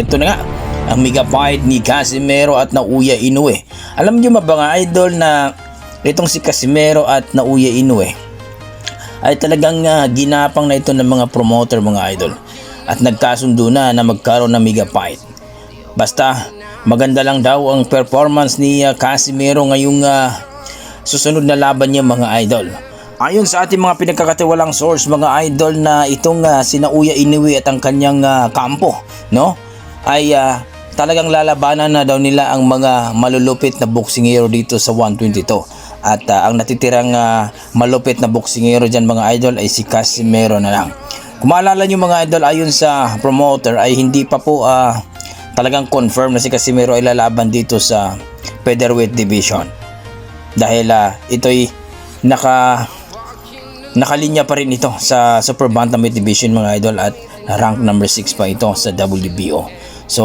ito na nga, ang mega fight ni Casimero at Naoya Inoue. Alam niyo ba mga idol na itong si Casimero at Naoya Inoue ay talagang ginapang na ito ng mga promoter mga idol. At nagkasundo na magkaroon ng mega fight. Basta maganda lang daw ang performance ni Casimero ngayong susunod na laban niya mga idol. Ayon sa ating mga pinagkakatiwalang source mga idol na itong si Naoya Inoue at ang kanyang kampo, no, ay talagang lalabanan na daw nila ang mga malulupit na boksingero dito sa 122. At ang natitirang malupit na boksingero dyan mga idol ay si Casimero na lang. Kung maalala nyo mga idol, ayon sa promoter ay hindi pa po talagang confirm na si Casimero ay lalaban dito sa featherweight division. Dahil ito'y nakalinya pa rin ito sa super bantamweight division mga idol at rank number 6 pa ito sa WBO. So